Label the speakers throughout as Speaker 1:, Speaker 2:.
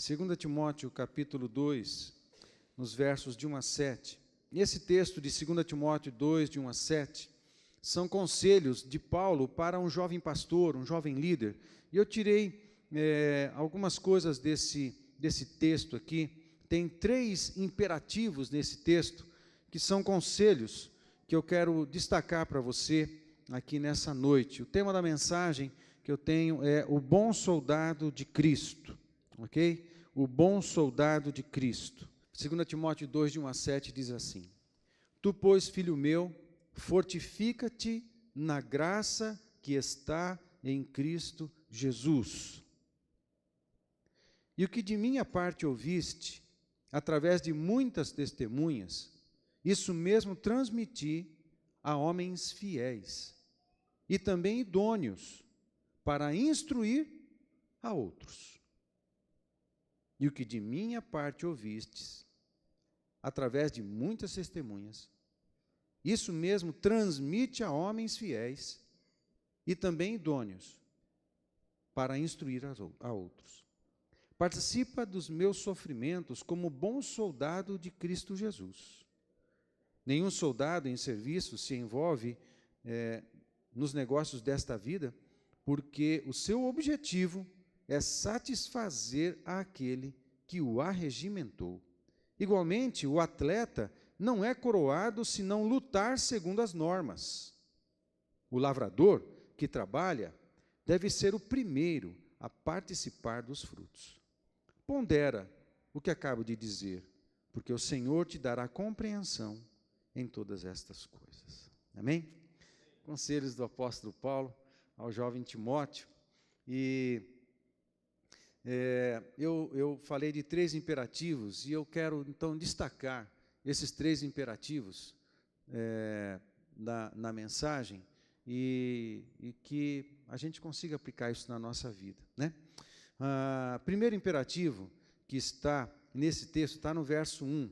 Speaker 1: 2 Timóteo capítulo 2, nos versos de 1 a 7. Esse texto de 2 Timóteo 2, de 1 a 7, são conselhos de Paulo para um jovem pastor, um jovem líder. E eu tirei algumas coisas desse texto aqui. Tem 3 imperativos nesse texto, que são conselhos que eu quero destacar para você aqui nessa noite. O tema da mensagem que eu tenho é o bom soldado de Cristo, ok? O bom soldado de Cristo. 2 Timóteo 2, de 1 a 7, diz assim: Tu, pois, filho meu, fortifica-te na graça que está em Cristo Jesus. E o que de minha parte ouviste, através de muitas testemunhas, isso mesmo transmiti a homens fiéis e também idôneos para instruir a outros. E o que de minha parte ouvistes, através de muitas testemunhas, isso mesmo transmite a homens fiéis e também idôneos para instruir a outros. Participa dos meus sofrimentos como bom soldado de Cristo Jesus. Nenhum soldado em serviço se envolve nos negócios desta vida, porque o seu objetivo é satisfazer aquele que o arregimentou. Igualmente, o atleta não é coroado se não lutar segundo as normas. O lavrador que trabalha deve ser o primeiro a participar dos frutos. Pondera o que acabo de dizer, porque o Senhor te dará compreensão em todas estas coisas. Amém? Conselhos do apóstolo Paulo ao jovem Timóteo. E eu falei de 3 imperativos, e eu quero, então, destacar esses 3 imperativos na mensagem, e que a gente consiga aplicar isso na nossa vida, né? Primeiro imperativo que está nesse texto, está no verso 1,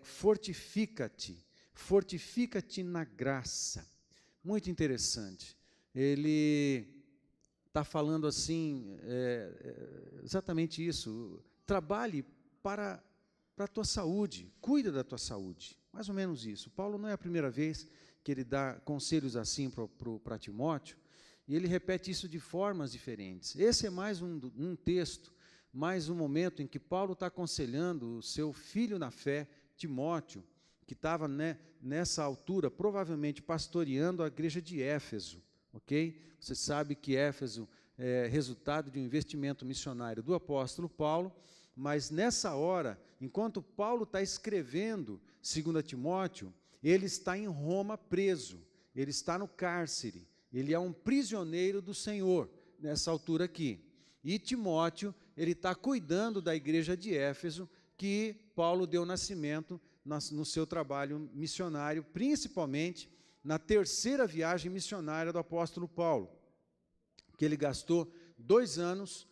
Speaker 1: fortifica-te, fortifica-te na graça. Muito interessante. Ele está falando assim, exatamente isso: trabalhe para a tua saúde, cuida da tua saúde, mais ou menos isso. Paulo não é a primeira vez que ele dá conselhos assim para Timóteo, e ele repete isso de formas diferentes. Esse é mais um texto, mais um momento em que Paulo está aconselhando o seu filho na fé, Timóteo, que estava, nessa altura, provavelmente pastoreando a igreja de Éfeso, ok? Você sabe que Éfeso é resultado de um investimento missionário do apóstolo Paulo, mas nessa hora, enquanto Paulo está escrevendo 2 Timóteo, ele está em Roma preso, ele está no cárcere, ele é um prisioneiro do Senhor, nessa altura aqui. E Timóteo, ele está cuidando da igreja de Éfeso, que Paulo deu nascimento no seu trabalho missionário, principalmente na 3ª viagem missionária do apóstolo Paulo, que ele gastou 2 anos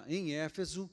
Speaker 1: em Éfeso,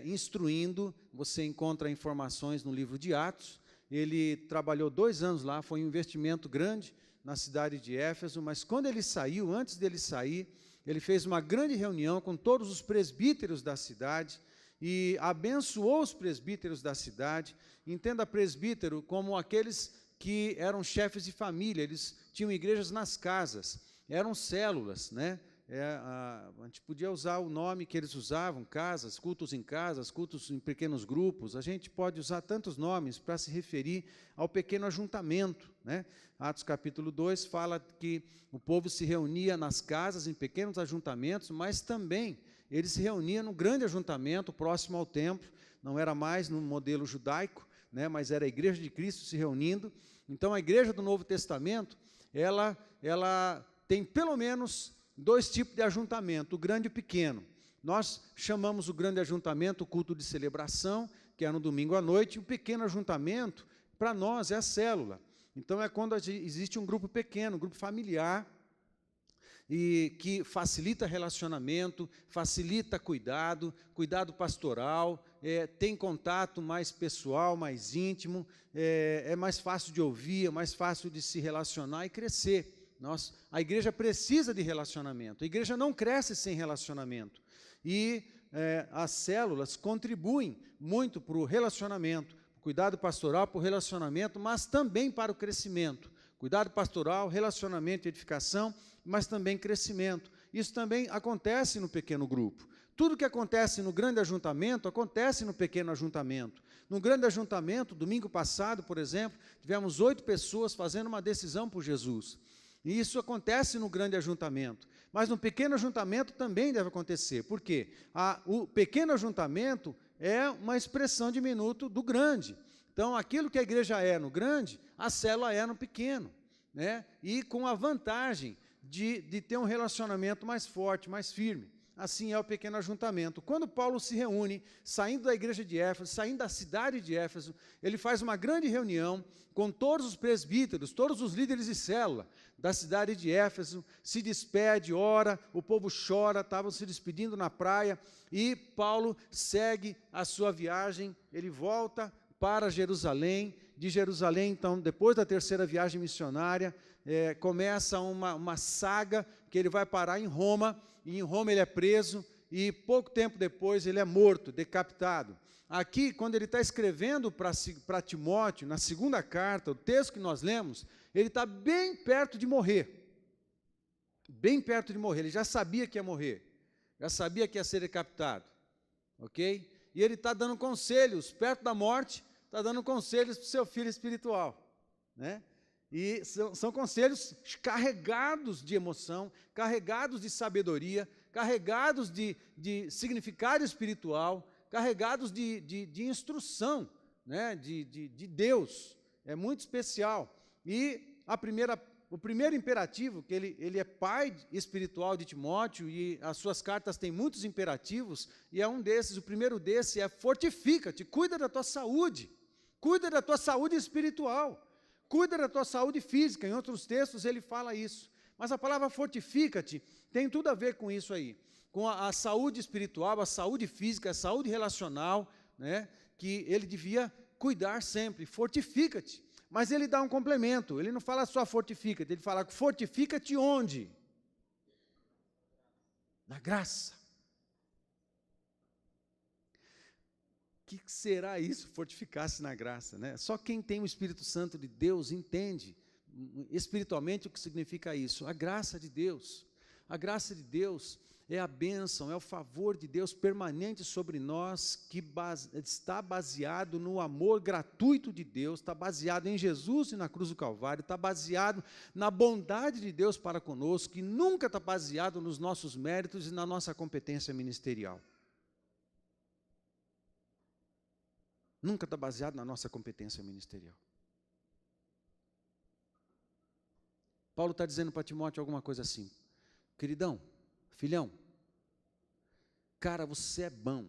Speaker 1: instruindo. Você encontra informações no livro de Atos. Ele trabalhou 2 anos lá, foi um investimento grande na cidade de Éfeso, mas quando ele saiu, antes dele sair, ele fez uma grande reunião com todos os presbíteros da cidade e abençoou os presbíteros da cidade. Entenda presbítero como aqueles que eram chefes de família, eles tinham igrejas nas casas, eram células, né? A gente podia usar o nome que eles usavam, casas, cultos em pequenos grupos. A gente pode usar tantos nomes para se referir ao pequeno ajuntamento, né? Atos capítulo 2 fala que o povo se reunia nas casas, em pequenos ajuntamentos, mas também eles se reuniam num grande ajuntamento próximo ao templo. Não era mais no modelo judaico, né, mas era a igreja de Cristo se reunindo. Então, a igreja do Novo Testamento, ela tem pelo menos 2 tipos de ajuntamento, o grande e o pequeno. Nós chamamos o grande ajuntamento o culto de celebração, que é no domingo à noite, e o pequeno ajuntamento, para nós, é a célula. Então, é quando existe um grupo pequeno, um grupo familiar, e que facilita relacionamento, facilita cuidado pastoral, tem contato mais pessoal, mais íntimo, é mais fácil de ouvir, é mais fácil de se relacionar e crescer. A igreja precisa de relacionamento, a igreja não cresce sem relacionamento. E as células contribuem muito para o relacionamento, cuidado pastoral para o relacionamento, mas também para o crescimento. Cuidado pastoral, relacionamento e edificação, mas também crescimento. Isso também acontece no pequeno grupo. Tudo que acontece no grande ajuntamento, acontece no pequeno ajuntamento. No grande ajuntamento, domingo passado, por exemplo, tivemos 8 pessoas fazendo uma decisão por Jesus. E isso acontece no grande ajuntamento. Mas no pequeno ajuntamento também deve acontecer. Por quê? O pequeno ajuntamento é uma expressão diminuta do grande. Então, aquilo que a igreja é no grande, a célula é no pequeno, né? E com a vantagem de ter um relacionamento mais forte, mais firme. Assim é o pequeno ajuntamento. Quando Paulo se reúne, saindo da igreja de Éfeso, saindo da cidade de Éfeso, ele faz uma grande reunião com todos os presbíteros, todos os líderes de célula da cidade de Éfeso, se despede, ora, o povo chora, estavam se despedindo na praia, e Paulo segue a sua viagem, ele volta para Jerusalém. De Jerusalém, então, depois da terceira viagem missionária, começa uma saga que ele vai parar em Roma, e em Roma ele é preso, e pouco tempo depois ele é morto, decapitado. Aqui, quando ele está escrevendo para Timóteo, na segunda carta, o texto que nós lemos, ele está bem perto de morrer. Bem perto de morrer, ele já sabia que ia morrer, já sabia que ia ser decapitado, ok? E ele está dando conselhos, perto da morte, está dando conselhos para o seu filho espiritual, né? E são conselhos carregados de emoção, carregados de sabedoria, carregados de significado espiritual, carregados de instrução, né, de Deus. É muito especial. E o primeiro imperativo, que ele é pai espiritual de Timóteo, e as suas cartas têm muitos imperativos, e é um desses, o primeiro desse é: fortifica-te, cuida da tua saúde espiritual. Cuida da tua saúde física. Em outros textos ele fala isso. Mas a palavra fortifica-te tem tudo a ver com isso aí. Com a saúde espiritual, a saúde física, a saúde relacional, né, que ele devia cuidar sempre. Fortifica-te. Mas ele dá um complemento. Ele não fala só fortifica-te, ele fala fortifica-te onde? Na graça. O que será isso, fortificar-se na graça, né? Só quem tem o Espírito Santo de Deus entende espiritualmente o que significa isso. A graça de Deus. A graça de Deus é a bênção, é o favor de Deus permanente sobre nós, que está baseado no amor gratuito de Deus, está baseado em Jesus e na cruz do Calvário, está baseado na bondade de Deus para conosco, que nunca está baseado nos nossos méritos e na nossa competência ministerial. Nunca está baseado na nossa competência ministerial. Paulo está dizendo para Timóteo alguma coisa assim: queridão, filhão, cara, você é bom,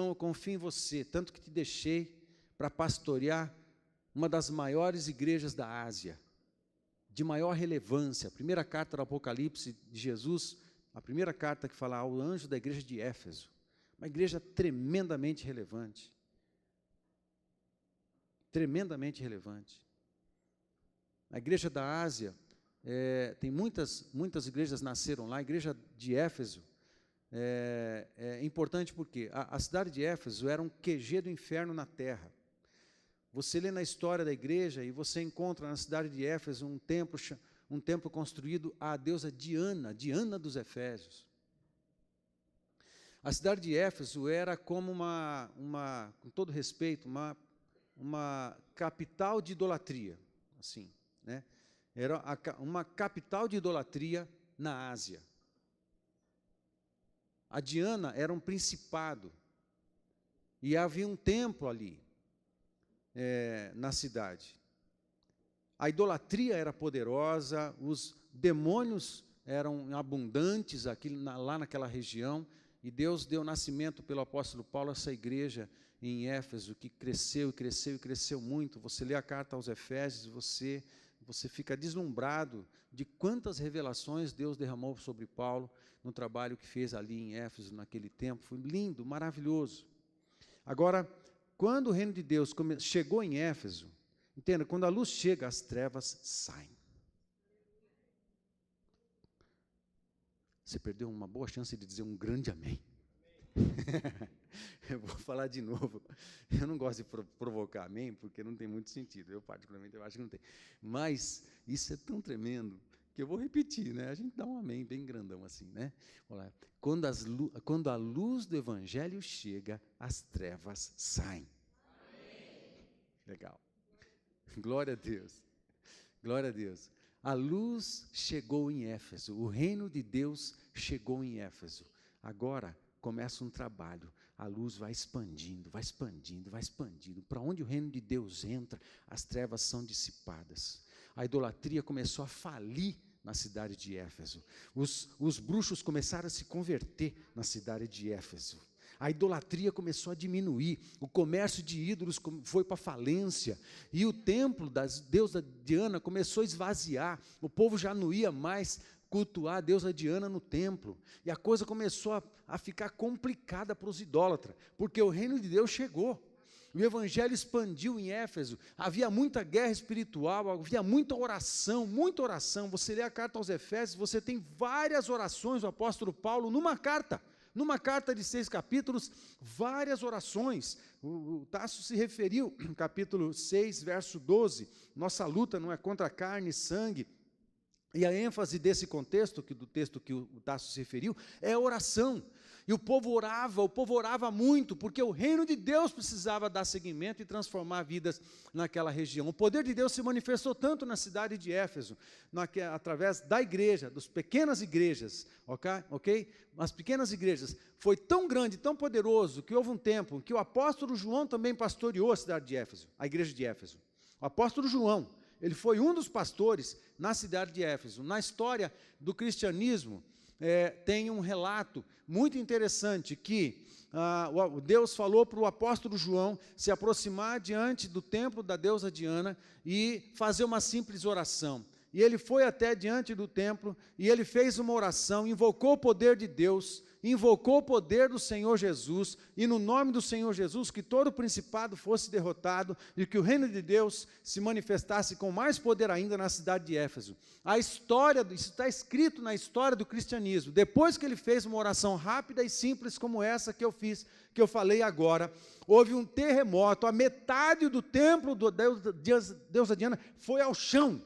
Speaker 1: eu confio em você, tanto que te deixei para pastorear uma das maiores igrejas da Ásia, de maior relevância. A primeira carta do Apocalipse de Jesus, a primeira carta que fala ao anjo da igreja de Éfeso, uma igreja tremendamente relevante. Tremendamente relevante. A igreja da Ásia, tem muitas igrejas nasceram lá. A igreja de Éfeso é importante porque a cidade de Éfeso era um QG do inferno na terra. Você lê na história da igreja e você encontra na cidade de Éfeso um templo construído à deusa Diana dos Efésios. A cidade de Éfeso era como com todo respeito, uma capital de idolatria, assim, né? Era uma capital de idolatria na Ásia. A Diana era um principado, e havia um templo ali, na cidade. A idolatria era poderosa, os demônios eram abundantes lá naquela região, e Deus deu nascimento pelo apóstolo Paulo a essa igreja em Éfeso, que cresceu e cresceu e cresceu muito. Você lê a carta aos Efésios, você fica deslumbrado de quantas revelações Deus derramou sobre Paulo no trabalho que fez ali em Éfeso naquele tempo. Foi lindo, maravilhoso. Agora, quando o reino de Deus chegou em Éfeso, entenda, quando a luz chega, as trevas saem. Você perdeu uma boa chance de dizer um grande amém. Eu vou falar de novo. Eu não gosto de provocar amém, porque não tem muito sentido. Eu, particularmente, eu acho que não tem. Mas isso é tão tremendo que eu vou repetir, né? A gente dá um amém bem grandão assim, né? Olha, quando a luz do Evangelho chega, as trevas saem. Amém. Legal. Glória a Deus. Glória a Deus. A luz chegou em Éfeso, o reino de Deus chegou em Éfeso. Agora começa um trabalho, a luz vai expandindo, vai expandindo, vai expandindo. Para onde o reino de Deus entra, as trevas são dissipadas. A idolatria começou a falir na cidade de Éfeso. Os bruxos começaram a se converter na cidade de Éfeso. A idolatria começou a diminuir, o comércio de ídolos foi para falência, e o templo da deusa Diana começou a esvaziar, o povo já não ia mais cultuar a deusa Diana no templo, e a coisa começou a ficar complicada para os idólatras, porque o reino de Deus chegou, o evangelho expandiu em Éfeso, havia muita guerra espiritual, havia muita oração, você lê a carta aos Efésios, você tem várias orações do apóstolo Paulo numa carta de 6 capítulos, várias orações. O Tasso se referiu, no capítulo 6, verso 12, nossa luta não é contra carne e sangue, e a ênfase desse contexto, do texto que o Tasso se referiu, é a oração. E o povo orava muito, porque o reino de Deus precisava dar seguimento e transformar vidas naquela região. O poder de Deus se manifestou tanto na cidade de Éfeso, através da igreja, das pequenas igrejas, ok? As pequenas igrejas, foi tão grande, tão poderoso, que houve um tempo que o apóstolo João também pastoreou a cidade de Éfeso, a igreja de Éfeso. O apóstolo João, ele foi um dos pastores na cidade de Éfeso. Na história do cristianismo, tem um relato muito interessante que Deus falou para o apóstolo João se aproximar diante do templo da deusa Diana e fazer uma simples oração. E ele foi até diante do templo e ele fez uma oração, invocou o poder de Deus, invocou o poder do Senhor Jesus, e no nome do Senhor Jesus, que todo o principado fosse derrotado, e que o reino de Deus se manifestasse com mais poder ainda na cidade de Éfeso. A história, isso está escrito na história do cristianismo, depois que ele fez uma oração rápida e simples como essa que eu falei agora, houve um terremoto, a metade do templo da deusa Diana foi ao chão,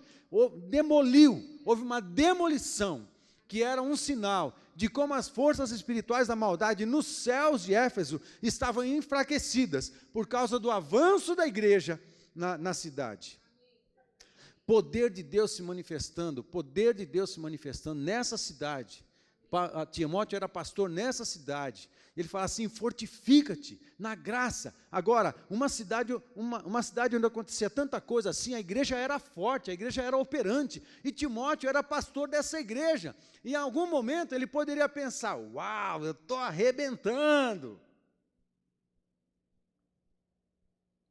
Speaker 1: demoliu, houve uma demolição, que era um sinal de como as forças espirituais da maldade nos céus de Éfeso estavam enfraquecidas por causa do avanço da igreja na cidade. Poder de Deus se manifestando nessa cidade. Timóteo era pastor nessa cidade. Ele fala assim: fortifica-te na graça. Agora, uma cidade onde acontecia tanta coisa assim, a igreja era forte, a igreja era operante, e Timóteo era pastor dessa igreja. E em algum momento ele poderia pensar: uau, eu estou arrebentando.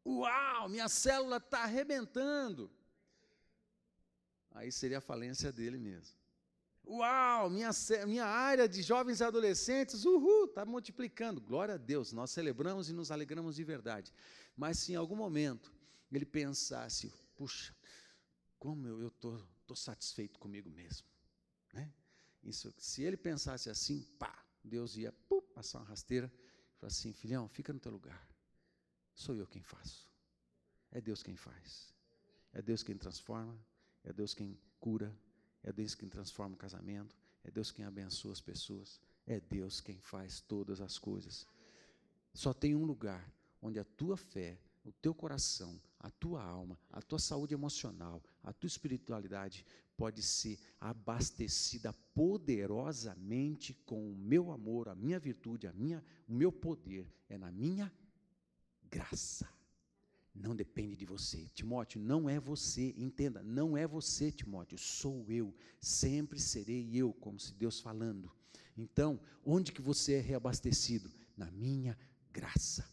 Speaker 1: Uau, minha célula está arrebentando. Aí seria a falência dele mesmo. Uau, minha área de jovens e adolescentes, está multiplicando. Glória a Deus, nós celebramos e nos alegramos de verdade. Mas se em algum momento ele pensasse: puxa, como eu estou satisfeito comigo mesmo, né? Se ele pensasse assim, Deus ia passar uma rasteira e falar assim: filhão, fica no teu lugar, sou eu quem faço, é Deus quem faz, é Deus quem transforma, é Deus quem cura, é Deus quem transforma o casamento, é Deus quem abençoa as pessoas, é Deus quem faz todas as coisas. Só tem um lugar onde a tua fé, o teu coração, a tua alma, a tua saúde emocional, a tua espiritualidade pode ser abastecida poderosamente com o meu amor, a minha virtude, o meu poder, é na minha graça. Não depende de você, Timóteo, não é você, entenda, não é você, Timóteo, sou eu, sempre serei eu, como se Deus falando. Então, onde que você é reabastecido? Na minha graça.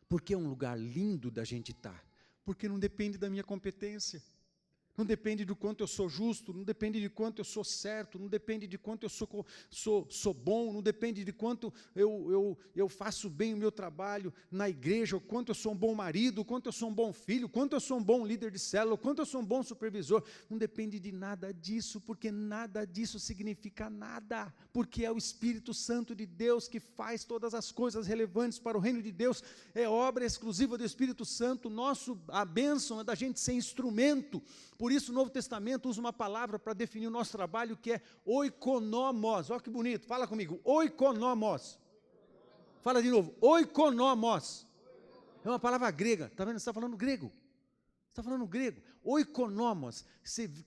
Speaker 1: Porque é um lugar lindo da gente estar, porque não depende da minha competência, Não depende do quanto eu sou justo, não depende de quanto eu sou certo, não depende de quanto eu sou bom, não depende de quanto eu faço bem o meu trabalho na igreja, o quanto eu sou um bom marido, o quanto eu sou um bom filho, o quanto eu sou um bom líder de célula, o quanto eu sou um bom supervisor. Não depende de nada disso, porque nada disso significa nada, porque é o Espírito Santo de Deus que faz todas as coisas relevantes para o reino de Deus, é obra exclusiva do Espírito Santo. A bênção é da gente ser instrumento. Por isso o Novo Testamento usa uma palavra para definir o nosso trabalho, que é oikonomos. Olha que bonito, fala comigo, oikonomos. Fala de novo, oikonomos. É uma palavra grega, está vendo? Você está falando grego. Está falando grego. Oikonomos,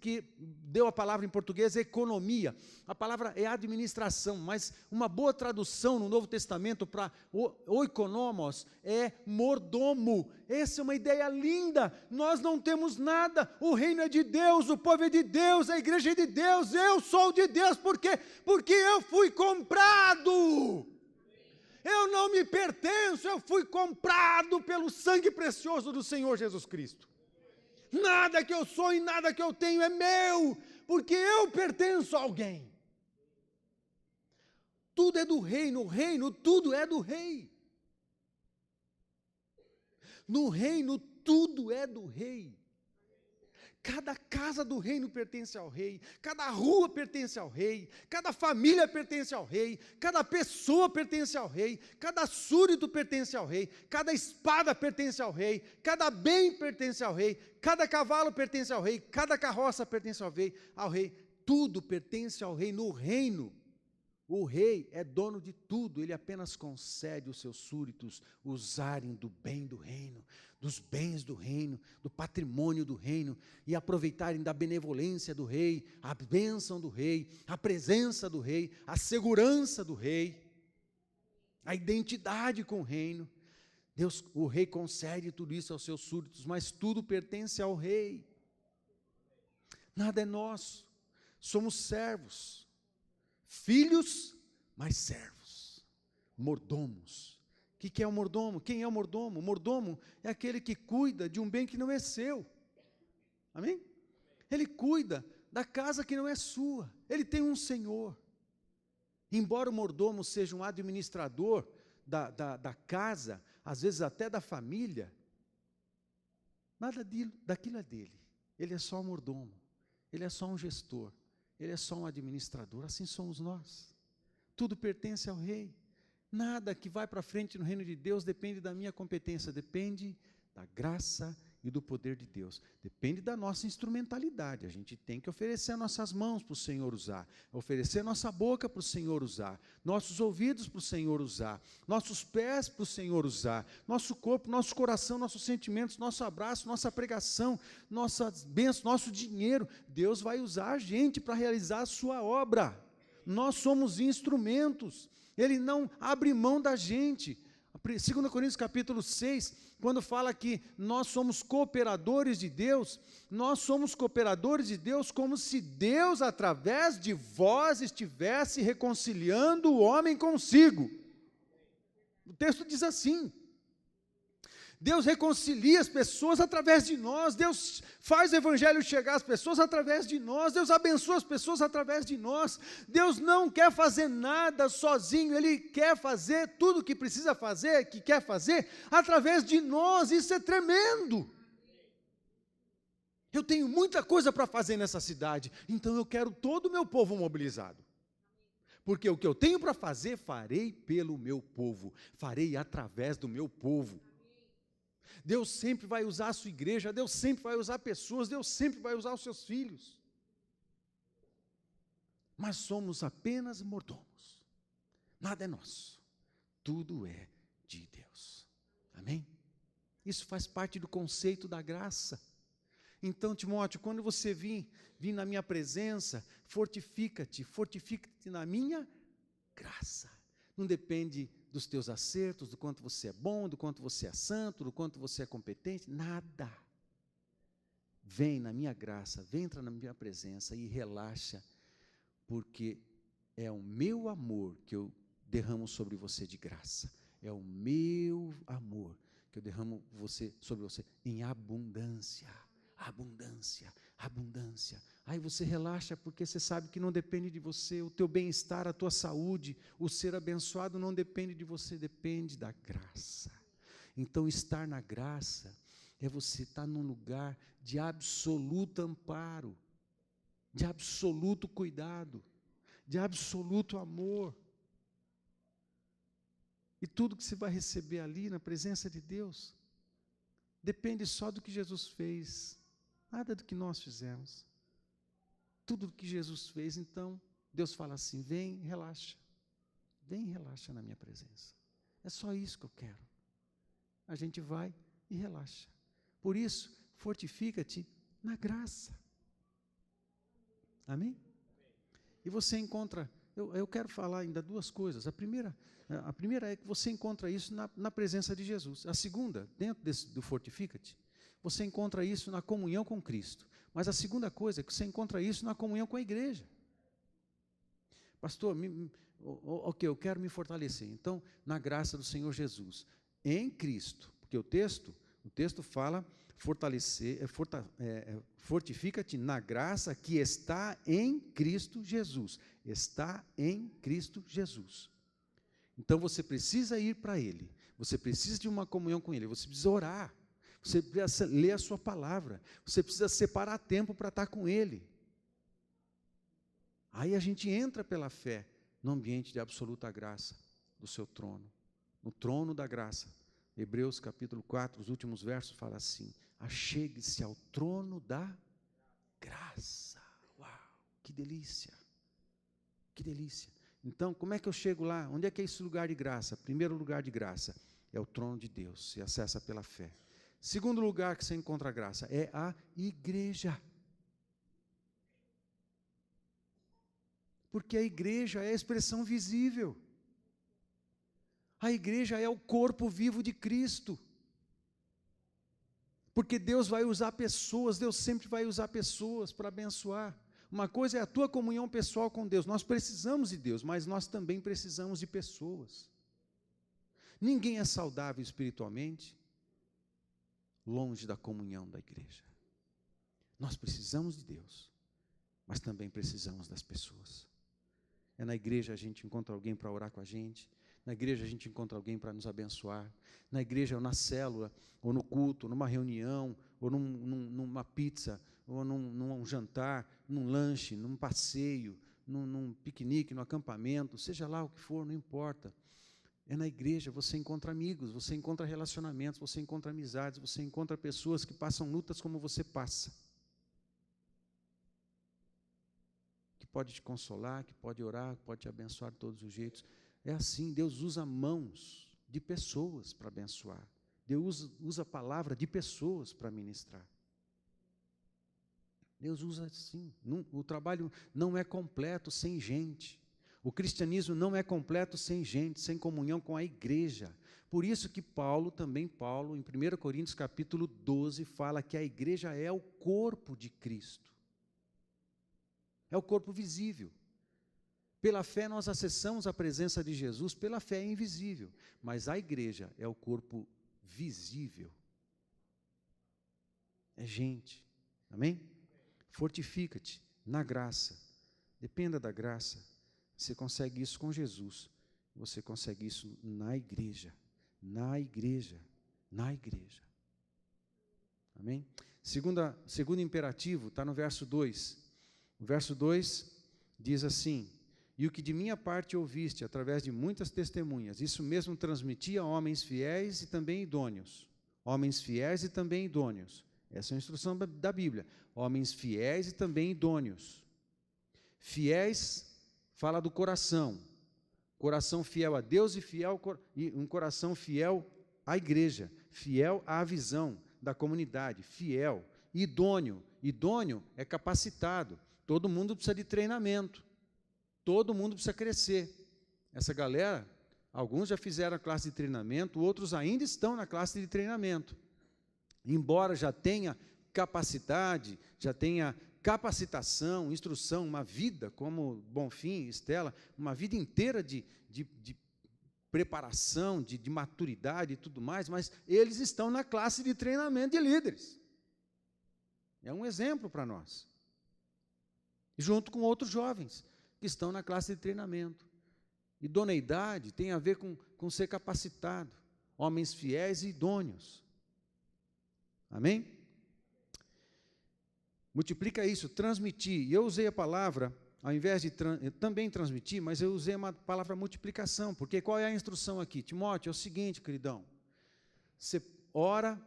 Speaker 1: que deu a palavra em português economia. A palavra é administração, mas uma boa tradução no Novo Testamento para oikonomos é mordomo. Essa é uma ideia linda. Nós não temos nada. O reino é de Deus, o povo é de Deus, a igreja é de Deus, eu sou de Deus. Por quê? Porque eu fui comprado. Eu não me pertenço, eu fui comprado pelo sangue precioso do Senhor Jesus Cristo. Nada que eu sou e nada que eu tenho é meu, porque eu pertenço a alguém. Tudo é do rei, no reino tudo é do rei. No reino tudo é do rei. Cada casa do reino pertence ao rei, cada rua pertence ao rei, cada família pertence ao rei, cada pessoa pertence ao rei, cada súdito pertence ao rei, cada espada pertence ao rei, cada bem pertence ao rei, cada cavalo pertence ao rei, cada carroça pertence ao rei, tudo pertence ao rei. No reino, o rei é dono de tudo, ele apenas concede aos seus súditos usarem do bem do reino, dos bens do reino, do patrimônio do reino, e aproveitarem da benevolência do rei, a bênção do rei, a presença do rei, a segurança do rei, a identidade com o reino. Deus, o rei concede tudo isso aos seus súditos, mas tudo pertence ao rei. Nada é nosso, somos servos. Filhos, mas servos, mordomos. O que é o mordomo? Quem é o mordomo? O mordomo é aquele que cuida de um bem que não é seu. Amém? Ele cuida da casa que não é sua. Ele tem um senhor. Embora o mordomo seja um administrador da casa, às vezes até da família, nada daquilo é dele. Ele é só um mordomo. Ele é só um gestor. Ele é só um administrador. Assim somos nós. Tudo pertence ao rei. Nada que vai para frente no reino de Deus depende da minha competência, depende da graça e do poder de Deus. Depende da nossa instrumentalidade. A gente tem que oferecer nossas mãos para o Senhor usar, oferecer nossa boca para o Senhor usar, nossos ouvidos para o Senhor usar, nossos pés para o Senhor usar, nosso corpo, nosso coração, nossos sentimentos, nosso abraço, nossa pregação, nossas bênçãos, nosso dinheiro. Deus vai usar a gente para realizar a sua obra. Nós somos instrumentos. Ele não abre mão da gente. 2 Coríntios capítulo 6, quando fala que nós somos cooperadores de Deus, nós somos cooperadores de Deus como se Deus, através de vós, estivesse reconciliando o homem consigo. O texto diz assim: Deus reconcilia as pessoas através de nós, Deus faz o evangelho chegar às pessoas através de nós, Deus abençoa as pessoas através de nós. Deus não quer fazer nada sozinho, Ele quer fazer tudo o que precisa fazer, que quer fazer, através de nós. Isso é tremendo. Eu tenho muita coisa para fazer nessa cidade, então eu quero todo o meu povo mobilizado. Porque o que eu tenho para fazer, farei pelo meu povo, farei através do meu povo. Deus sempre vai usar a sua igreja, Deus sempre vai usar pessoas, Deus sempre vai usar os seus filhos. Mas somos apenas mordomos. Nada é nosso. Tudo é de Deus. Amém? Isso faz parte do conceito da graça. Então, Timóteo, quando você vir na minha presença, fortifica-te na minha graça. Não depende dos teus acertos, do quanto você é bom, do quanto você é santo, do quanto você é competente, nada. Vem na minha graça, entra na minha presença e relaxa, porque é o meu amor que eu derramo sobre você de graça. É o meu amor que eu derramo sobre você em abundância. abundância, abundância. Aí você relaxa porque você sabe que não depende de você, o teu bem-estar, a tua saúde, o ser abençoado não depende de você, depende da graça. Então, estar na graça é você estar num lugar de absoluto amparo, de absoluto cuidado, de absoluto amor. E tudo que você vai receber ali na presença de Deus depende só do que Jesus fez, nada do que nós fizemos. Tudo do que Jesus fez, então, Deus fala assim: vem e relaxa na minha presença. É só isso que eu quero. A gente vai e relaxa. Por isso, fortifica-te na graça. Amém? E você encontra, eu quero falar ainda duas coisas. A primeira é que você encontra isso na presença de Jesus. A segunda, dentro do fortifica-te, você encontra isso na comunhão com Cristo. Mas a segunda coisa é que você encontra isso na comunhão com a igreja. Pastor, ok, eu quero me fortalecer. Então, na graça do Senhor Jesus, em Cristo, porque o texto fala fortifica-te na graça que está em Cristo Jesus. Está em Cristo Jesus. Então você precisa ir para Ele, você precisa de uma comunhão com Ele, você precisa orar, você precisa ler a sua palavra, você precisa separar tempo para estar com Ele. Aí a gente entra pela fé no ambiente de absoluta graça do seu trono, no trono da graça. Hebreus capítulo 4, os últimos versos fala assim: achegue-se ao trono da graça. Uau, que delícia, que delícia. Então, como é que eu chego lá? Onde é que é esse lugar de graça? Primeiro lugar de graça é o trono de Deus, se acessa pela fé. Segundo lugar que você encontra a graça é a igreja. Porque a igreja é a expressão visível. A igreja é o corpo vivo de Cristo. Porque Deus vai usar pessoas, Deus sempre vai usar pessoas para abençoar. Uma coisa é a tua comunhão pessoal com Deus. Nós precisamos de Deus, mas nós também precisamos de pessoas. Ninguém é saudável espiritualmente longe da comunhão da igreja. Nós precisamos de Deus, mas também precisamos das pessoas. É na igreja a gente encontra alguém para orar com a gente. Na igreja a gente encontra alguém para nos abençoar. Na igreja, ou na célula, ou no culto, numa reunião, ou numa pizza, ou num jantar, num lanche, num passeio, num piquenique, num acampamento, seja lá o que for, não importa. É na igreja, você encontra amigos, você encontra relacionamentos, você encontra amizades, você encontra pessoas que passam lutas como você passa. Que pode te consolar, que pode orar, que pode te abençoar de todos os jeitos. É assim, Deus usa mãos de pessoas para abençoar. Deus usa a palavra de pessoas para ministrar. Deus usa assim. O trabalho não é completo sem gente. O cristianismo não é completo sem gente, sem comunhão com a igreja. Por isso que Paulo, em 1 Coríntios capítulo 12, fala que a igreja é o corpo de Cristo. É o corpo visível. Pela fé nós acessamos a presença de Jesus, pela fé é invisível. Mas a igreja é o corpo visível. É gente. Amém? Fortifica-te na graça. Dependa da graça. Você consegue isso com Jesus. Você consegue isso na igreja. Na igreja. Na igreja. Amém? Segundo imperativo, está no verso 2. O verso 2 diz assim: e o que de minha parte ouviste, através de muitas testemunhas, isso mesmo transmiti a homens fiéis e também idôneos. Homens fiéis e também idôneos. Essa é a instrução da Bíblia. Homens fiéis e também idôneos. Fiéis fala do coração. Coração fiel a Deus e um coração fiel à igreja. Fiel à visão da comunidade. Fiel. Idôneo. Idôneo é capacitado. Todo mundo precisa de treinamento. Todo mundo precisa crescer. Essa galera, alguns já fizeram a classe de treinamento, outros ainda estão na classe de treinamento. Embora já tenha capacidade, já tenha capacitação, instrução, uma vida, como Bonfim, Estela, uma vida inteira de preparação, de maturidade e tudo mais, mas eles estão na classe de treinamento de líderes. É um exemplo para nós. Junto com outros jovens que estão na classe de treinamento. Idoneidade tem a ver com ser capacitado. Homens fiéis e idôneos. Amém? Multiplica isso, transmitir. E eu usei a palavra, ao invés de também transmitir, mas eu usei uma palavra multiplicação, porque qual é a instrução aqui? Timóteo, é o seguinte, queridão, você ora,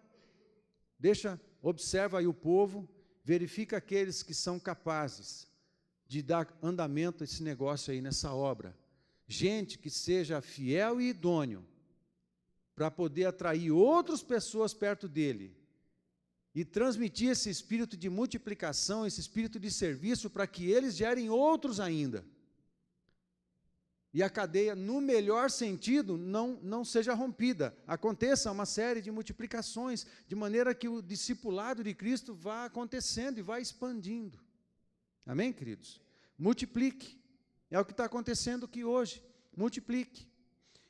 Speaker 1: observa aí o povo, verifica aqueles que são capazes de dar andamento a esse negócio aí, nessa obra. Gente que seja fiel e idôneo, para poder atrair outras pessoas perto dele, e transmitir esse espírito de multiplicação, esse espírito de serviço, para que eles gerem outros ainda. E a cadeia, no melhor sentido, não seja rompida. Aconteça uma série de multiplicações, de maneira que o discipulado de Cristo vá acontecendo e vá expandindo. Amém, queridos? Multiplique. É o que está acontecendo aqui hoje. Multiplique.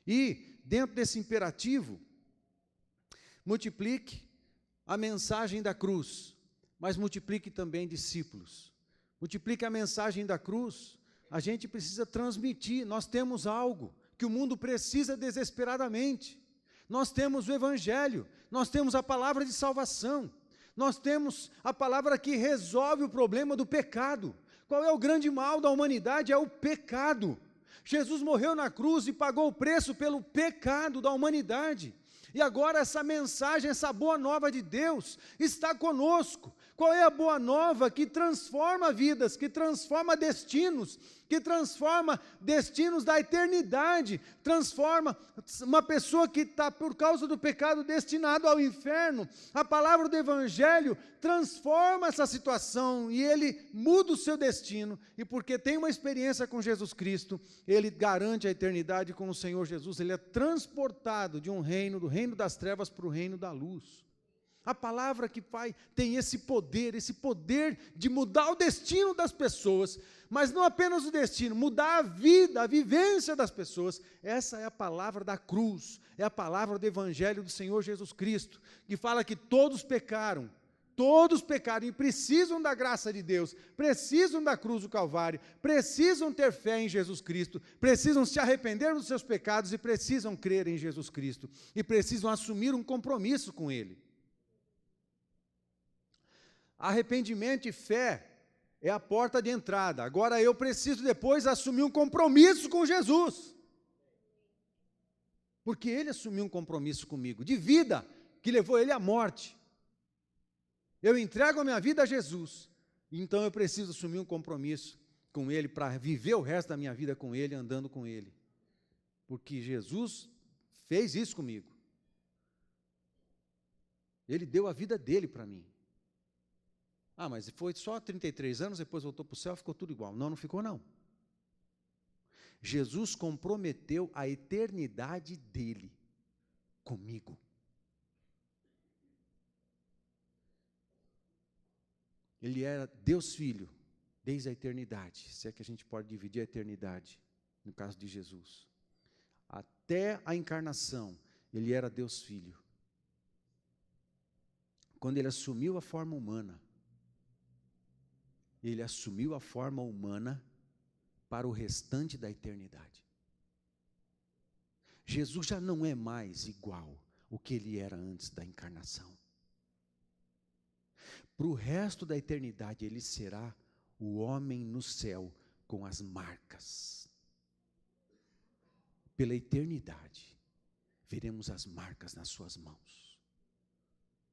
Speaker 1: E, dentro desse imperativo, multiplique a mensagem da cruz, mas multiplique também discípulos. Multiplique a mensagem da cruz. A gente precisa transmitir. Nós temos algo que o mundo precisa desesperadamente. Nós temos o Evangelho, nós temos a palavra de salvação, nós temos a palavra que resolve o problema do pecado. Qual é o grande mal da humanidade? É o pecado. Jesus morreu na cruz e pagou o preço pelo pecado da humanidade. E agora essa mensagem, essa boa nova de Deus está conosco. Qual é a boa nova? Que transforma vidas, que transforma destinos, que transforma destinos da eternidade, transforma uma pessoa que está, por causa do pecado, destinado ao inferno. A palavra do Evangelho transforma essa situação e ele muda o seu destino. E porque tem uma experiência com Jesus Cristo, ele garante a eternidade com o Senhor Jesus. Ele é transportado de um reino, do reino das trevas para o reino da luz. A palavra que tem esse poder de mudar o destino das pessoas, mas não apenas o destino, mudar a vida, a vivência das pessoas. Essa é a palavra da cruz, é a palavra do Evangelho do Senhor Jesus Cristo, que fala que todos pecaram e precisam da graça de Deus, precisam da cruz do Calvário, precisam ter fé em Jesus Cristo, precisam se arrepender dos seus pecados e precisam crer em Jesus Cristo, e precisam assumir um compromisso com Ele. Arrependimento e fé é a porta de entrada. Agora eu preciso depois assumir um compromisso com Jesus. Porque Ele assumiu um compromisso comigo, de vida, que levou Ele à morte. Eu entrego a minha vida a Jesus, então eu preciso assumir um compromisso com Ele, para viver o resto da minha vida com Ele, andando com Ele. Porque Jesus fez isso comigo. Ele deu a vida dele para mim. Ah, mas foi só 33 anos, depois voltou para o céu, ficou tudo igual. Não ficou não. Jesus comprometeu a eternidade dele comigo. Ele era Deus Filho, desde a eternidade, se é que a gente pode dividir a eternidade, no caso de Jesus. Até a encarnação, ele era Deus Filho. Quando ele assumiu a forma humana, ele assumiu a forma humana para o restante da eternidade. Jesus já não é mais igual ao que ele era antes da encarnação. Para o resto da eternidade, ele será o homem no céu com as marcas. Pela eternidade, veremos as marcas nas suas mãos,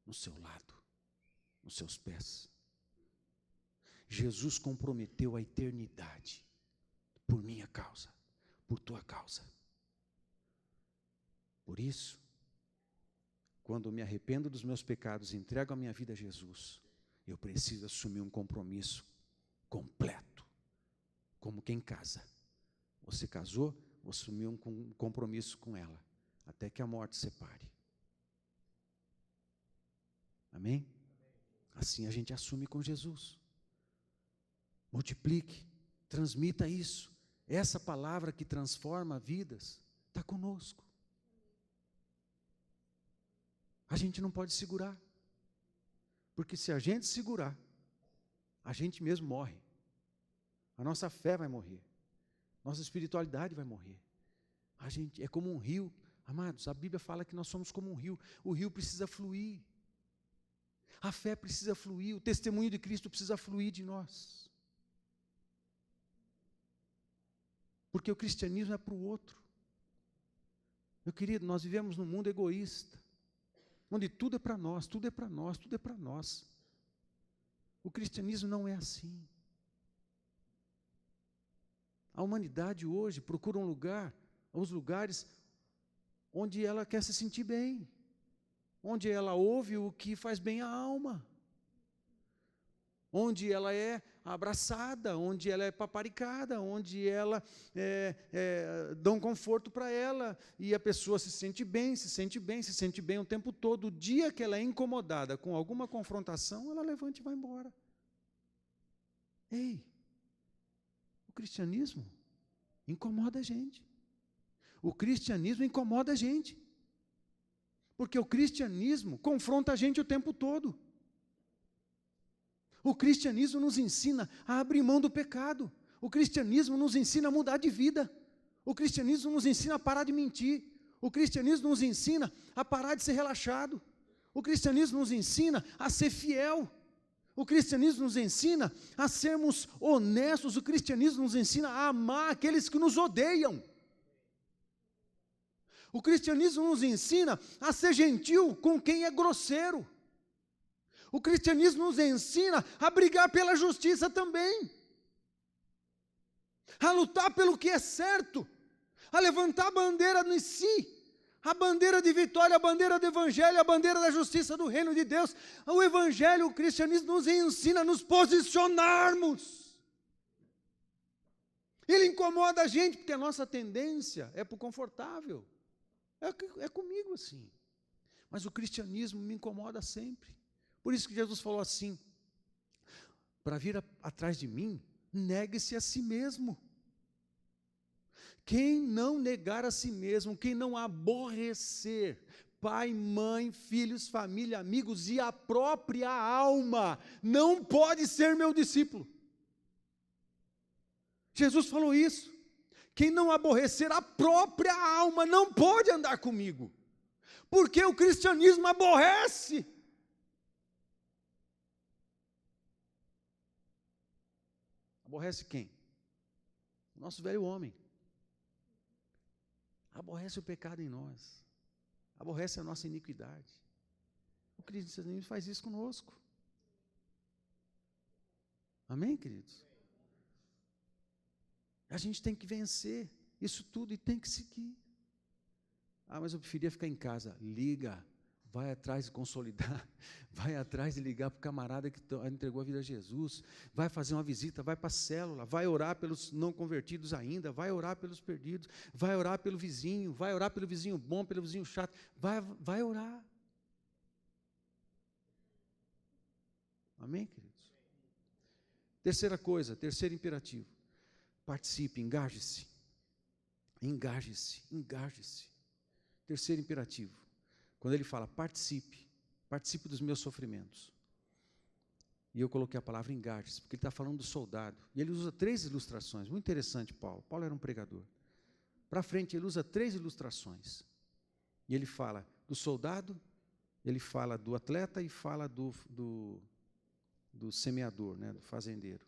Speaker 1: no seu lado, nos seus pés. Jesus comprometeu a eternidade por minha causa, por tua causa. Por isso, quando eu me arrependo dos meus pecados e entrego a minha vida a Jesus, eu preciso assumir um compromisso completo, como quem casa. Você casou, vou assumir um compromisso com ela, até que a morte separe. Amém? Assim a gente assume com Jesus. Multiplique, transmita isso. Essa palavra que transforma vidas está conosco. A gente não pode segurar. Porque se a gente segurar, a gente mesmo morre. A nossa fé vai morrer. Nossa espiritualidade vai morrer. A gente é como um rio. Amados, a Bíblia fala que nós somos como um rio. O rio precisa fluir. A fé precisa fluir. O testemunho de Cristo precisa fluir de nós. Porque o cristianismo é para o outro. Meu querido, nós vivemos num mundo egoísta, onde tudo é para nós, tudo é para nós, tudo é para nós. O cristianismo não é assim. A humanidade hoje procura os lugares onde ela quer se sentir bem, onde ela ouve o que faz bem à alma, onde ela é abraçada, onde ela é paparicada, onde ela dão conforto para ela, e a pessoa se sente bem, se sente bem, se sente bem o tempo todo. O dia que ela é incomodada com alguma confrontação, ela levanta e vai embora. Ei, o cristianismo incomoda a gente. O cristianismo incomoda a gente, porque o cristianismo confronta a gente o tempo todo. O cristianismo nos ensina a abrir mão do pecado. O cristianismo nos ensina a mudar de vida. O cristianismo nos ensina a parar de mentir. O cristianismo nos ensina a parar de ser relaxado. O cristianismo nos ensina a ser fiel. O cristianismo nos ensina a sermos honestos. O cristianismo nos ensina a amar aqueles que nos odeiam. O cristianismo nos ensina a ser gentil com quem é grosseiro. O cristianismo nos ensina a brigar pela justiça também, a lutar pelo que é certo, a levantar a bandeira em si, a bandeira de vitória, a bandeira do evangelho, a bandeira da justiça do reino de Deus. O evangelho, o cristianismo nos ensina a nos posicionarmos. Ele incomoda a gente, porque a nossa tendência é para o confortável. É comigo assim. Mas o cristianismo me incomoda sempre. Por isso que Jesus falou assim: para vir atrás de mim, negue-se a si mesmo. Quem não negar a si mesmo, quem não aborrecer pai, mãe, filhos, família, amigos e a própria alma, não pode ser meu discípulo. Jesus falou isso. Quem não aborrecer a própria alma não pode andar comigo, porque o cristianismo aborrece. Aborrece quem? O nosso velho homem. Aborrece o pecado em nós. Aborrece a nossa iniquidade. O cristianismo faz isso conosco. Amém, queridos? A gente tem que vencer isso tudo e tem que seguir. Ah, mas eu preferia ficar em casa. Liga, vai atrás de consolidar, vai atrás de ligar para o camarada que entregou a vida a Jesus, vai fazer uma visita, vai para a célula, vai orar pelos não convertidos ainda, vai orar pelos perdidos, vai orar pelo vizinho, vai orar pelo vizinho bom, pelo vizinho chato, vai orar. Amém, queridos? Terceira coisa, terceiro imperativo. Participe, engaje-se. Engaje-se, engaje-se. Terceiro imperativo. Quando ele fala, participe dos meus sofrimentos. E eu coloquei a palavra engaje-se, porque ele está falando do soldado. E ele usa 3 ilustrações, muito interessante, Paulo. Paulo era um pregador. Para frente, ele usa 3 ilustrações. E ele fala do soldado, ele fala do atleta e fala do semeador, né, do fazendeiro.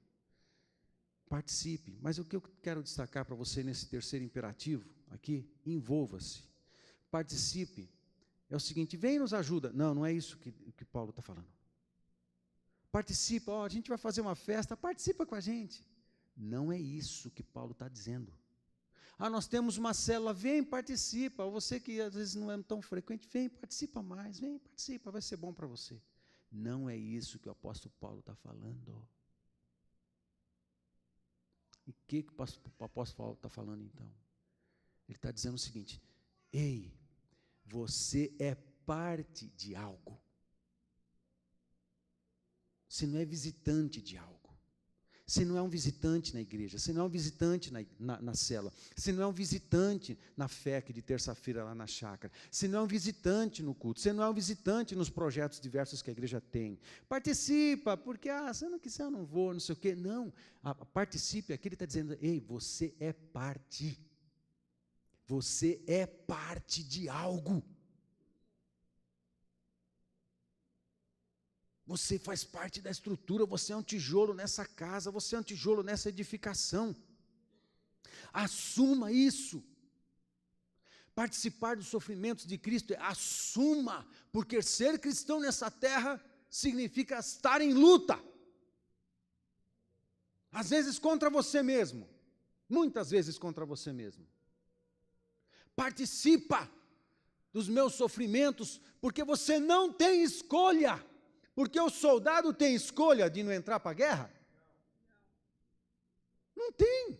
Speaker 1: Participe. Mas o que eu quero destacar para você nesse terceiro imperativo aqui, envolva-se. Participe. É o seguinte, vem e nos ajuda. Não, não é isso que Paulo está falando. Participa, a gente vai fazer uma festa, participa com a gente. Não é isso que Paulo está dizendo. Ah, nós temos uma célula, vem, participa. Você que às vezes não é tão frequente, vem, participa mais, vem, participa, vai ser bom para você. Não é isso que o apóstolo Paulo está falando. E o que o apóstolo Paulo está falando então? Ele está dizendo o seguinte, ei, você é parte de algo. Você não é visitante de algo. Você não é um visitante na igreja, você não é um visitante na cela, você não é um visitante na FEC de terça-feira lá na chácara, você não é um visitante no culto, você não é um visitante nos projetos diversos que a igreja tem. Participa, porque, se eu não quiser eu não vou, não sei o quê. Não, participe, aqui ele está dizendo, ei, você é parte. Você é parte de algo. Você faz parte da estrutura, você é um tijolo nessa casa, você é um tijolo nessa edificação. Assuma isso. Participar dos sofrimentos de Cristo, assuma, porque ser cristão nessa terra significa estar em luta. Às vezes contra você mesmo, muitas vezes contra você mesmo. Participa dos meus sofrimentos, porque você não tem escolha. Porque o soldado tem escolha de não entrar para a guerra? Não tem.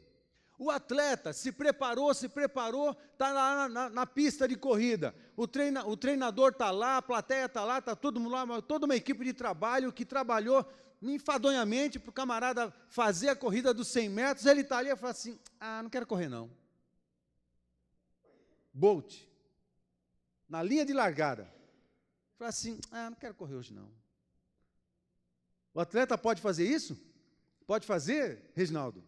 Speaker 1: O atleta se preparou, está lá na pista de corrida. O treinador está lá, a plateia está lá, está todo mundo lá, toda uma equipe de trabalho que trabalhou enfadonhamente para o camarada fazer a corrida dos 100 metros. Ele está ali e fala assim, não quero correr não. Bolt, na linha de largada. Fala assim, não quero correr hoje não. O atleta pode fazer isso? Pode fazer, Reginaldo?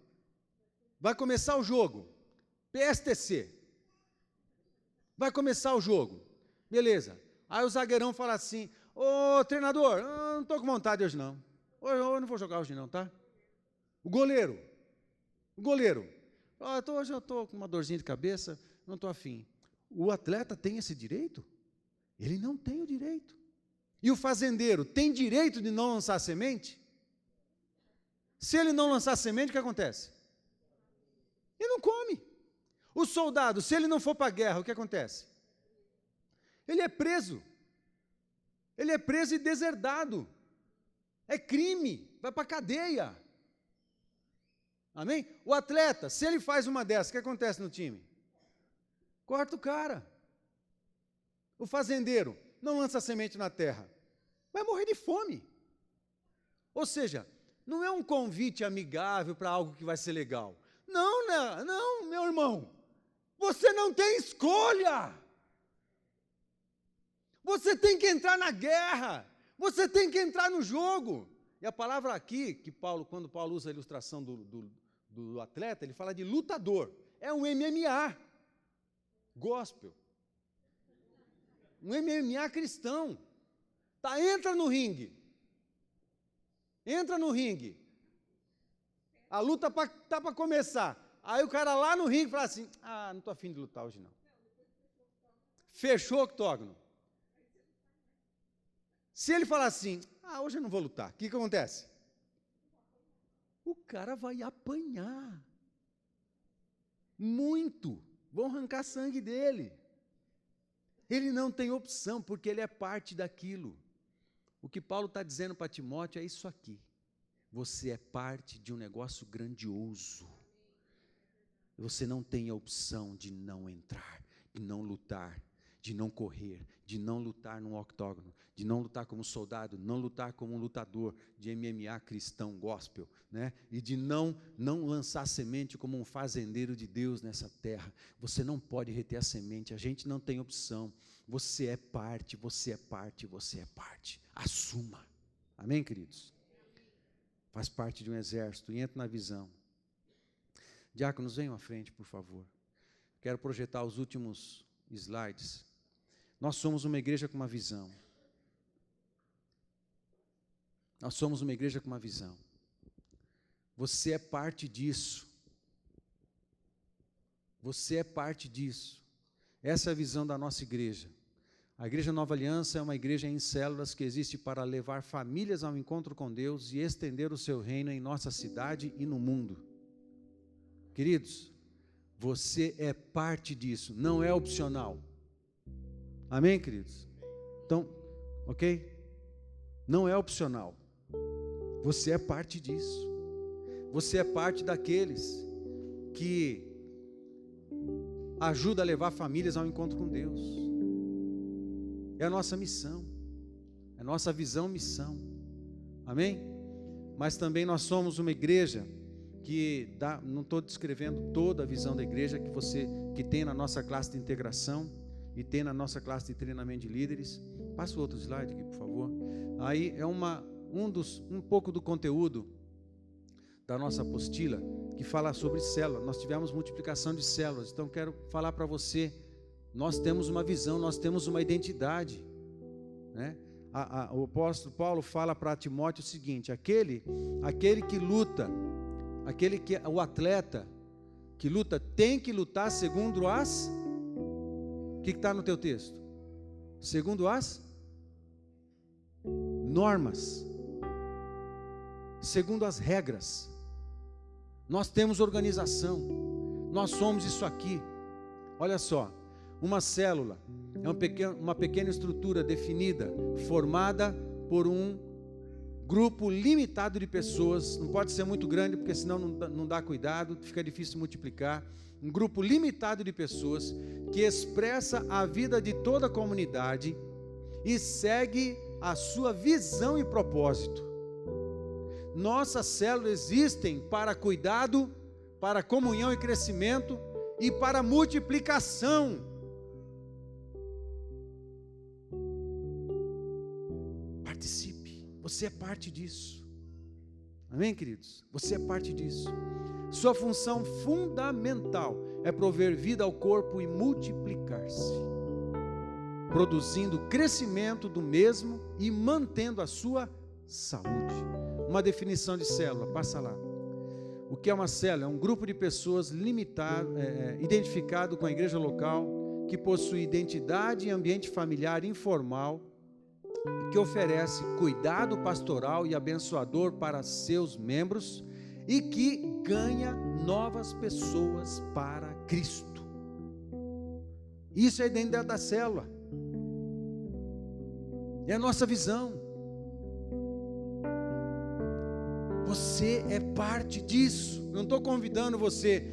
Speaker 1: Vai começar o jogo. PSTC. Vai começar o jogo. Beleza. Aí o zagueirão fala assim, ô treinador, eu não estou com vontade hoje não. Eu não vou jogar hoje não, tá? O goleiro. Hoje eu estou com uma dorzinha de cabeça, não estou afim. O atleta tem esse direito? Ele não tem o direito. E o fazendeiro tem direito de não lançar semente? Se ele não lançar semente, o que acontece? Ele não come. O soldado, se ele não for para a guerra, o que acontece? Ele é preso. Ele é preso e deserdado. É crime, vai para a cadeia. Amém? O atleta, se ele faz uma dessas, o que acontece no time? Corta o cara. O fazendeiro não lança semente na terra, vai morrer de fome. Ou seja, não é um convite amigável para algo que vai ser legal. Não, meu irmão. Você não tem escolha. Você tem que entrar na guerra. Você tem que entrar no jogo. E a palavra aqui, quando Paulo usa a ilustração do atleta, ele fala de lutador. É um MMA. Gospel. Um MMA cristão. Entra no ringue. A luta está para começar. Aí o cara lá no ringue fala assim, não estou afim de lutar hoje não. Fechou o octógono. Se ele falar assim, hoje eu não vou lutar, o que acontece? O cara vai apanhar. Muito. Vão arrancar sangue dele. Ele não tem opção, porque ele é parte daquilo. O que Paulo está dizendo para Timóteo é isso aqui. Você é parte de um negócio grandioso. Você não tem a opção de não entrar, de não lutar, de não correr, de não lutar num octógono, de não lutar como soldado, não lutar como um lutador de MMA cristão gospel, né? E de não lançar semente como um fazendeiro de Deus nessa terra. Você não pode reter a semente, a gente não tem opção. Você é parte, você é parte, você é parte. Assuma. Amém, queridos? Faz parte de um exército e entra na visão. Diáconos, venham à frente, por favor. Quero projetar os últimos slides. Nós somos uma igreja com uma visão. Nós somos uma igreja com uma visão. Você é parte disso. Você é parte disso. Essa é a visão da nossa igreja. A Igreja Nova Aliança é uma igreja em células que existe para levar famílias ao encontro com Deus e estender o seu reino em nossa cidade e no mundo. Queridos, você é parte disso, não é opcional. Amém, queridos? Então, ok? Não é opcional. Você é parte disso. Você é parte daqueles que ajuda a levar famílias ao encontro com Deus. É a nossa missão. É a nossa visão, missão. Amém? mas também nós somos uma igreja que dá, não estou descrevendo toda a visão da igreja que tem na nossa classe de integração e tem na nossa classe de treinamento de líderes. Passa o outro slide aqui, por favor. Aí é um pouco do conteúdo da nossa apostila que fala sobre célula. Nós tivemos multiplicação de células, então quero falar para você, nós temos uma visão, nós temos uma identidade, né? O apóstolo Paulo fala para Timóteo o seguinte: aquele que luta, o atleta que luta, tem que lutar segundo as... O que está no teu texto? Segundo as normas, segundo as regras. Nós temos organização, nós somos isso aqui. Olha só, uma célula é uma pequena estrutura definida, formada por um grupo limitado de pessoas. Não pode ser muito grande, porque senão não dá cuidado, fica difícil de multiplicar. Um grupo limitado de pessoas que expressa a vida de toda a comunidade e segue a sua visão e propósito. Nossas células existem para cuidado, para comunhão e crescimento e para multiplicação. Participe, você é parte disso. Amém, queridos? Você é parte disso. Sua função fundamental é prover vida ao corpo e multiplicar-se, produzindo crescimento do mesmo e mantendo a sua saúde. Uma definição de célula, passa lá. O que é uma célula? É um grupo de pessoas limitado, identificado com a igreja local, que possui identidade e ambiente familiar informal, que oferece cuidado pastoral e abençoador para seus membros e que ganha novas pessoas para Cristo. Isso é dentro da célula. É a nossa visão. Você é parte disso. Não estou convidando você,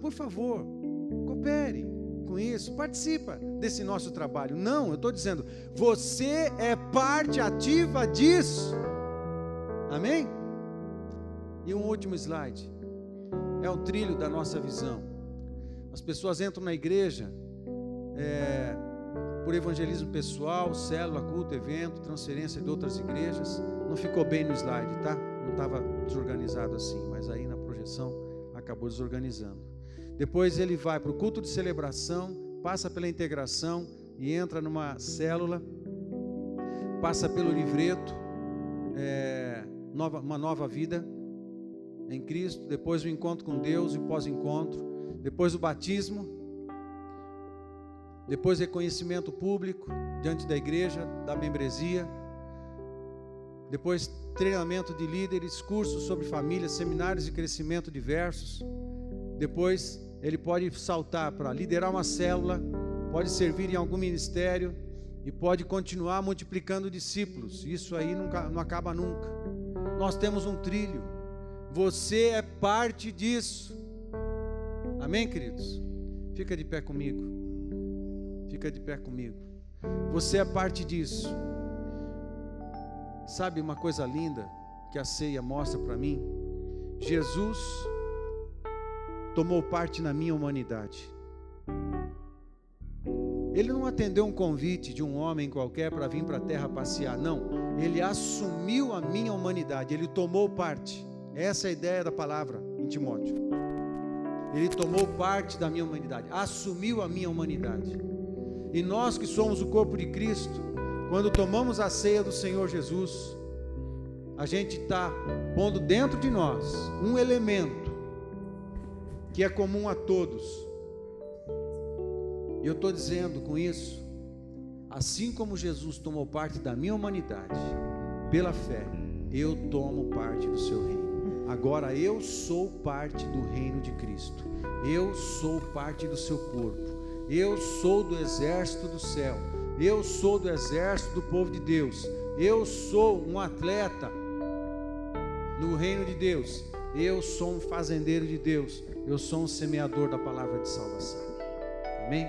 Speaker 1: por favor, coopere com isso, participa desse nosso trabalho. Não, eu estou dizendo, você é parte ativa disso. Amém? E um último slide, é o trilho da nossa visão. As pessoas entram na igreja por evangelismo pessoal, célula, culto, evento, transferência de outras igrejas. Não ficou bem no slide, tá? Não estava desorganizado assim, mas aí na projeção acabou desorganizando. Depois ele vai para o culto de celebração, passa pela integração e entra numa célula, passa pelo livreto, uma nova vida em Cristo, depois o encontro com Deus e o pós-encontro, depois o batismo, depois reconhecimento público diante da igreja, da membresia, depois treinamento de líderes, cursos sobre família, seminários de crescimento diversos. Depois ele pode saltar para liderar uma célula, pode servir em algum ministério e pode continuar multiplicando discípulos. Isso aí não acaba nunca. Nós temos um trilho. Você é parte disso. Amém, queridos? Fica de pé comigo. Fica de pé comigo. Você é parte disso. Sabe uma coisa linda que a ceia mostra para mim? Jesus tomou parte na minha humanidade. Ele não atendeu um convite de um homem qualquer para vir para a terra passear, não. Ele assumiu a minha humanidade, ele tomou parte. Essa é a ideia da palavra em Timóteo. Ele tomou parte da minha humanidade, assumiu a minha humanidade. E nós que somos o corpo de Cristo, quando tomamos a ceia do Senhor Jesus, a gente está pondo dentro de nós um elemento que é comum a todos. E eu estou dizendo com isso, assim como Jesus tomou parte da minha humanidade, pela fé, eu tomo parte do seu reino. Agora eu sou parte do reino de Cristo. Eu sou parte do seu corpo. Eu sou do exército do céu. Eu sou do exército do povo de Deus. Eu sou um atleta no reino de Deus. Eu sou um fazendeiro de Deus. Eu sou um semeador da palavra de salvação. Amém?